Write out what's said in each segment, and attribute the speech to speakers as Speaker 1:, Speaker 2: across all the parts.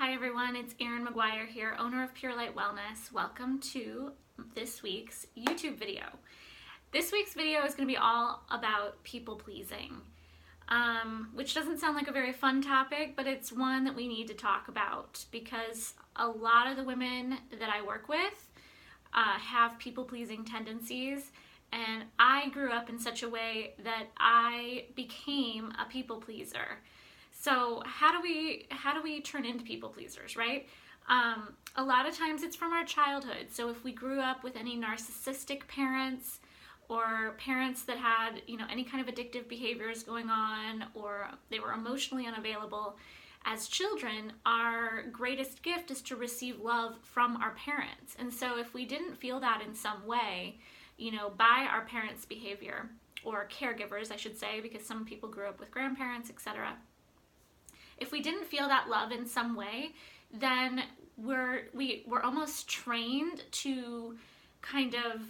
Speaker 1: Hi everyone, it's Erin McGuire here, owner of Pure Light Wellness. Welcome to this week's YouTube video. This week's video is going to be all about people pleasing, which doesn't sound like a very fun topic, but it's one that we need to talk about because a lot of the women that I work with have people pleasing tendencies, and I grew up in such a way that I became a people pleaser. So how do we turn into people pleasers, right? A lot of times it's from our childhood. So if we grew up with any narcissistic parents or parents that had, any kind of addictive behaviors going on, or they were emotionally unavailable, as children, our greatest gift is to receive love from our parents. And so if we didn't feel that in some way, by our parents' behavior, or caregivers, I should say, because some people grew up with grandparents, etc. If we didn't feel that love in some way, then we're almost trained to kind of,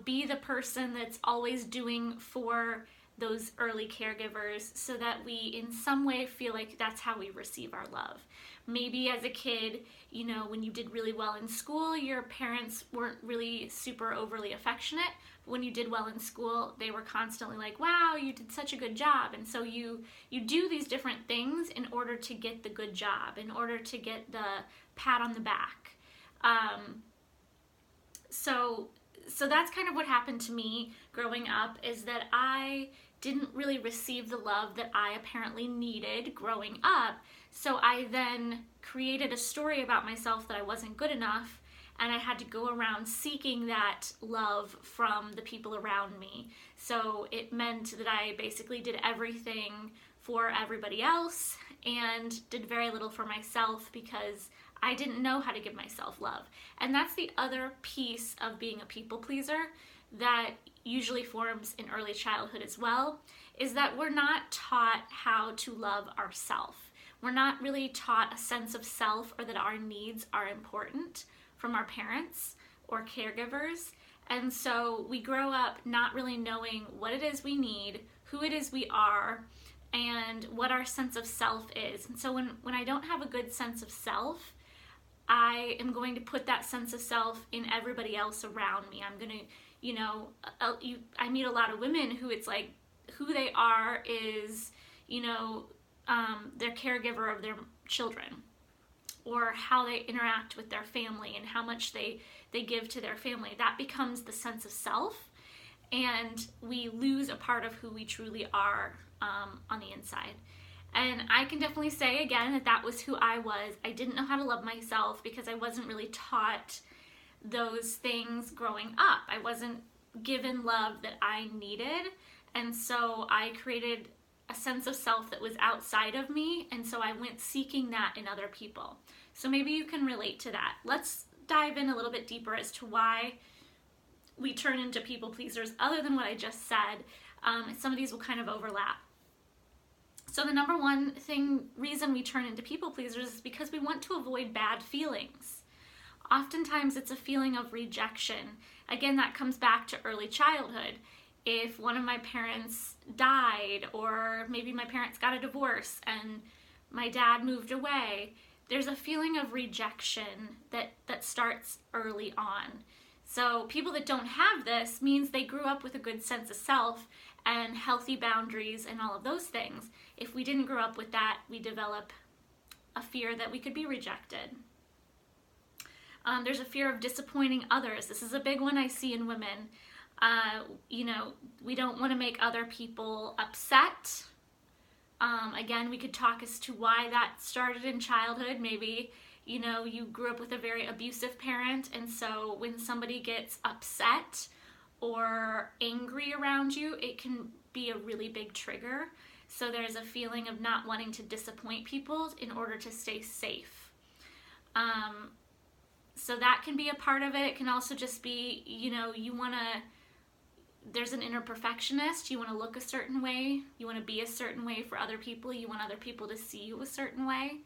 Speaker 1: be the person that's always doing for those early caregivers so that we in some way feel like that's how we receive our love. Maybe as a kid, when you did really well in school, your parents weren't really super overly affectionate. But when you did well in school, they were constantly like, wow, you did such a good job. And so you do these different things in order to get the good job, in order to get the pat on the back. So that's kind of what happened to me growing up, is that I didn't really receive the love that I apparently needed growing up. So I then created a story about myself that I wasn't good enough, and I had to go around seeking that love from the people around me. So it meant that I basically did everything for everybody else and did very little for myself because I didn't know how to give myself love. And that's the other piece of being a people pleaser that usually forms in early childhood as well, is that we're not taught how to love ourselves. We're not really taught a sense of self, or that our needs are important from our parents or caregivers. And so we grow up not really knowing what it is we need, who it is we are, and what our sense of self is. And so when I don't have a good sense of self, I am going to put that sense of self in everybody else around me. I'm going to, I meet a lot of women who it's like who they are is, their caregiver of their children, or how they interact with their family and how much they give to their family. That becomes the sense of self, and we lose a part of who we truly are on the inside. And I can definitely say again that was who I was. I didn't know how to love myself because I wasn't really taught those things growing up. I wasn't given love that I needed, and so I created a sense of self that was outside of me, and so I went seeking that in other people. So maybe you can relate to that. Let's dive in a little bit deeper as to why we turn into people pleasers other than what I just said. Some of these will kind of overlap. So the number one reason we turn into people pleasers is because we want to avoid bad feelings. Oftentimes it's a feeling of rejection. Again, that comes back to early childhood. If one of my parents died, or maybe my parents got a divorce and my dad moved away, there's a feeling of rejection that starts early on. So people that don't have this means they grew up with a good sense of self and healthy boundaries and all of those things. If we didn't grow up with that, we develop a fear that we could be rejected. There's a fear of disappointing others. This is a big one I see in women. We don't want to make other people upset. Again, we could talk as to why that started in childhood. Maybe, you grew up with a very abusive parent, and so when somebody gets upset or angry around you, it can be a really big trigger. So there's a feeling of not wanting to disappoint people in order to stay safe. So that can be a part of it. It can also just be, there's an inner perfectionist. You want to look a certain way. You want to be a certain way for other people. You want other people to see you a certain way.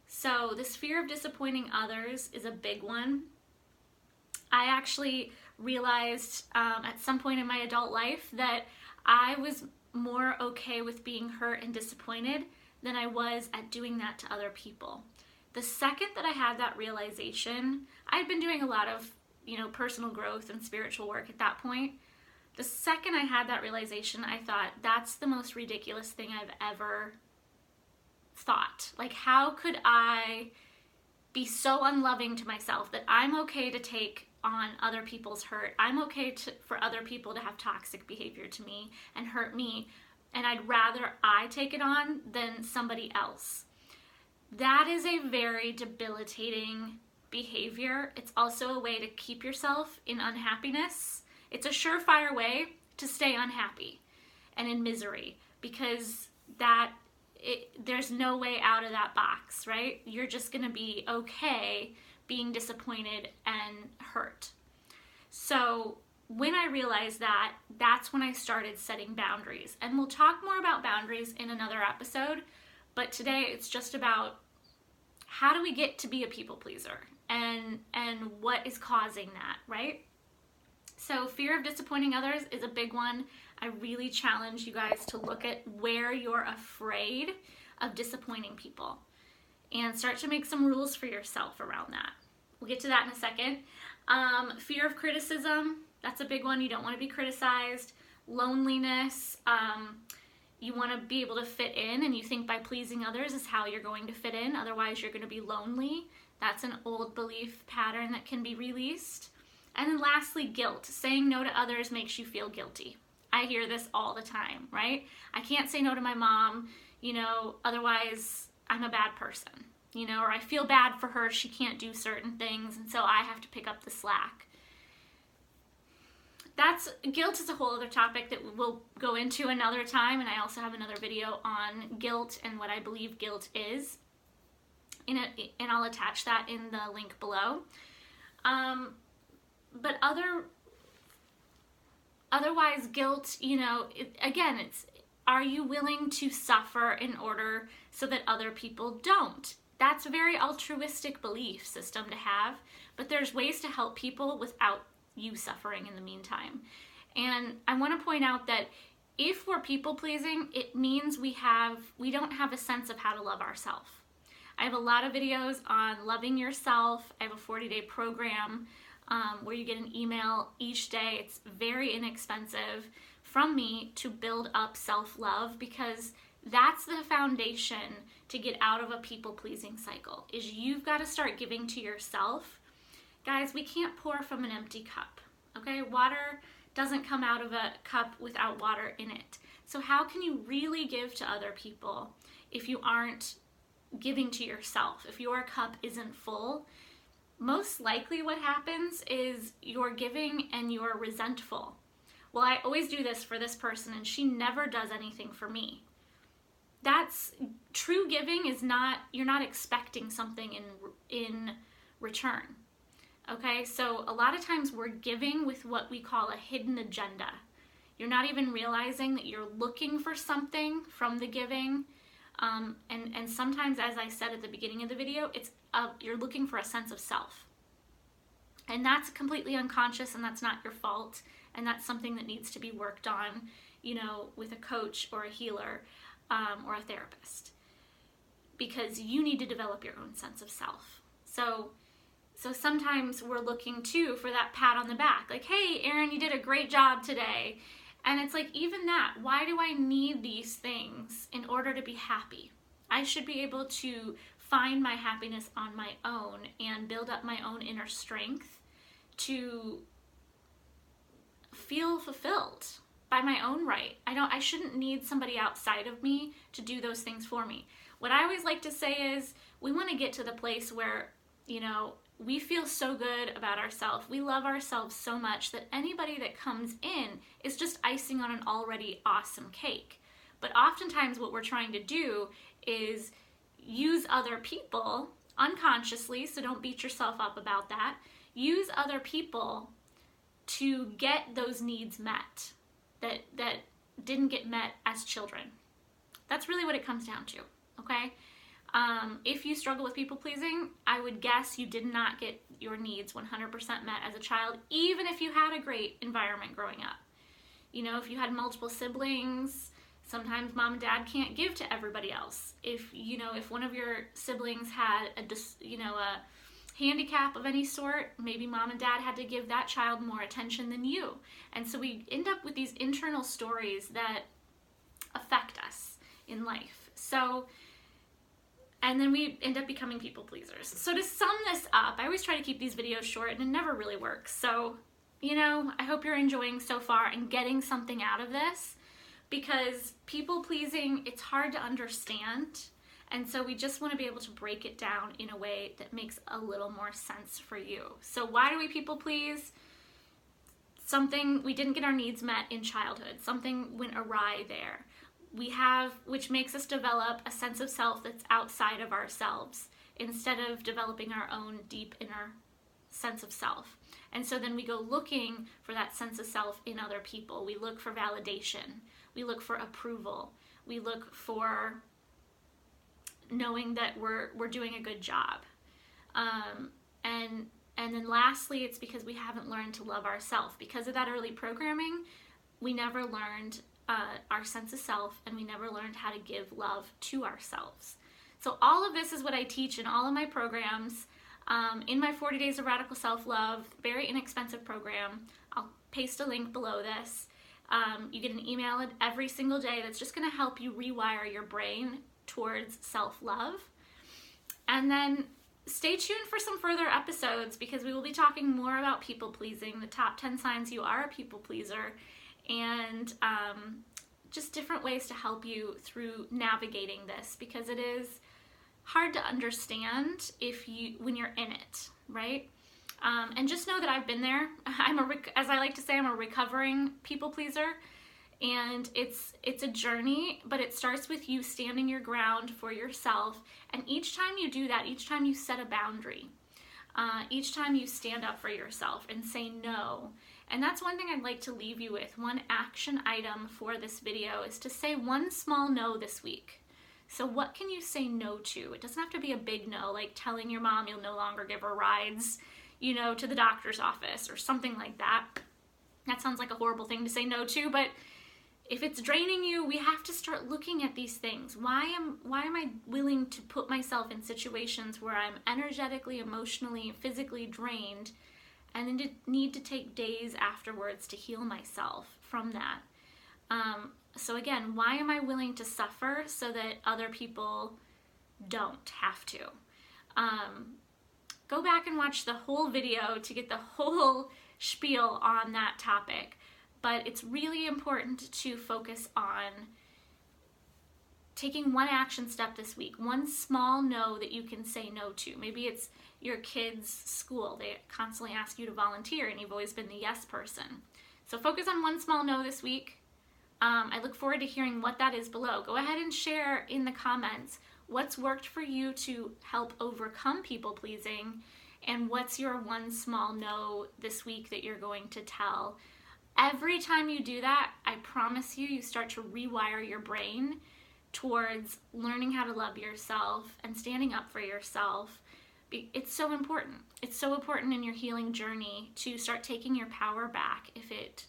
Speaker 1: So this fear of disappointing others is a big one. I actually realized at some point in my adult life that I was more okay with being hurt and disappointed than I was at doing that to other people. The second that I had that realization, I had been doing a lot of, personal growth and spiritual work at that point. The second I had that realization, I thought, that's the most ridiculous thing I've ever thought. Like, how could I be so unloving to myself that I'm okay to take on other people's hurt? I'm okay for other people to have toxic behavior to me and hurt me, and I'd rather I take it on than somebody else. That is a very debilitating behavior. It's also a way to keep yourself in unhappiness. It's a surefire way to stay unhappy and in misery, because there's no way out of that box, right? You're just going to be okay being disappointed and hurt. So when I realized that, that's when I started setting boundaries. And we'll talk more about boundaries in another episode, but today it's just about how do we get to be a people pleaser and what is causing that, right? So fear of disappointing others is a big one. I really challenge you guys to look at where you're afraid of disappointing people and start to make some rules for yourself around that. We'll get to that in a second. Fear of criticism, that's a big one. You don't want to be criticized. Loneliness, you want to be able to fit in, and you think by pleasing others is how you're going to fit in. Otherwise, you're going to be lonely. That's an old belief pattern that can be released. And then lastly, guilt. Saying no to others makes you feel guilty. I hear this all the time, right? I can't say no to my mom, otherwise I'm a bad person, or I feel bad for her, she can't do certain things, and so I have to pick up the slack. Guilt is a whole other topic that we'll go into another time, and I also have another video on guilt and what I believe guilt is, and I'll attach that in the link below. But otherwise, guilt, it's, are you willing to suffer in order so that other people don't? That's a very altruistic belief system to have, but there's ways to help people without you suffering in the meantime. And I want to point out that if we're people pleasing, it means we don't have a sense of how to love ourselves. I have a lot of videos on loving yourself. I have a 40-day program where you get an email each day. It's very inexpensive from me to build up self-love, because that's the foundation to get out of a people-pleasing cycle, is you've got to start giving to yourself. Guys, we can't pour from an empty cup, okay? Water doesn't come out of a cup without water in it. So how can you really give to other people if you aren't giving to yourself? If your cup isn't full, most likely what happens is you're giving and you're resentful. Well, I always do this for this person and she never does anything for me. That's true giving. Is not, you're not expecting something in return. Okay, so a lot of times we're giving with what we call a hidden agenda. You're not even realizing that you're looking for something from the giving. And sometimes, as I said at the beginning of the video, you're looking for a sense of self. And that's completely unconscious, and that's not your fault. And that's something that needs to be worked on, with a coach or a healer or a therapist. Because you need to develop your own sense of self. So sometimes we're looking too for that pat on the back. Like, hey, Erin, you did a great job today. And it's like, even that, why do I need these things in order to be happy? I should be able to find my happiness on my own and build up my own inner strength to feel fulfilled by my own right. I shouldn't need somebody outside of me to do those things for me. What I always like to say is, we want to get to the place where, we feel so good about ourselves. We love ourselves so much that anybody that comes in is just icing on an already awesome cake. But oftentimes what we're trying to do is use other people unconsciously, so don't beat yourself up about that. Use other people to get those needs met that didn't get met as children. That's really what it comes down to, okay? If you struggle with people pleasing, I would guess you did not get your needs 100% met as a child, even if you had a great environment growing up. If you had multiple siblings, Sometimes mom and dad can't give to everybody else. If one of your siblings had a handicap of any sort, maybe mom and dad had to give that child more attention than you. And so we end up with these internal stories that affect us in life. And then we end up becoming people pleasers. So to sum this up, I always try to keep these videos short, and it never really works. So, I hope you're enjoying so far and getting something out of this, because people pleasing, it's hard to understand. And so we just want to be able to break it down in a way that makes a little more sense for you. So why do we people please? We didn't get our needs met in childhood. Something went awry there. Which makes us develop a sense of self that's outside of ourselves, instead of developing our own deep inner sense of self. And so then we go looking for that sense of self in other people. We look for validation. We look for approval. We look for knowing that we're doing a good job. And then lastly, it's because we haven't learned to love ourselves. Because of that early programming, we never learned our sense of self, and we never learned how to give love to ourselves. So all of this is what I teach in all of my programs. In my 40 Days of Radical Self-Love, very inexpensive program. I'll paste a link below this. You get an email every single day that's just going to help you rewire your brain towards self-love. And then stay tuned for some further episodes, because we will be talking more about people pleasing, the top 10 signs you are a people pleaser, and just different ways to help you through navigating this, because it is hard to understand when you're in it, right? And just know that I've been there. As I like to say, I'm a recovering people pleaser. And it's a journey, but it starts with you standing your ground for yourself. And each time you do that, each time you set a boundary, each time you stand up for yourself and say no. And that's one thing I'd like to leave you with. One action item for this video is to say one small no this week. So what can you say no to? It doesn't have to be a big no, like telling your mom you'll no longer give her rides, to the doctor's office or something like that. That sounds like a horrible thing to say no to, but if it's draining you, we have to start looking at these things. Why am I willing to put myself in situations where I'm energetically, emotionally, physically drained, and then need to take days afterwards to heal myself from that? So again, why am I willing to suffer so that other people don't have to? Go back and watch the whole video to get the whole spiel on that topic. But it's really important to focus on taking one action step this week, one small no that you can say no to. Maybe it's your kids' school. They constantly ask you to volunteer, and you've always been the yes person. So focus on one small no this week. I look forward to hearing what that is below. Go ahead and share in the comments what's worked for you to help overcome people pleasing, and what's your one small no this week that you're going to tell. Every time you do that, I promise you start to rewire your brain towards learning how to love yourself and standing up for yourself. It's so important. It's so important in your healing journey to start taking your power back if it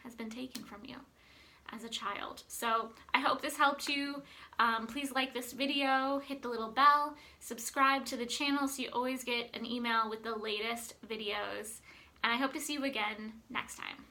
Speaker 1: has been taken from you as a child. So I hope this helped you. Please like this video, hit the little bell, subscribe to the channel so you always get an email with the latest videos. And I hope to see you again next time.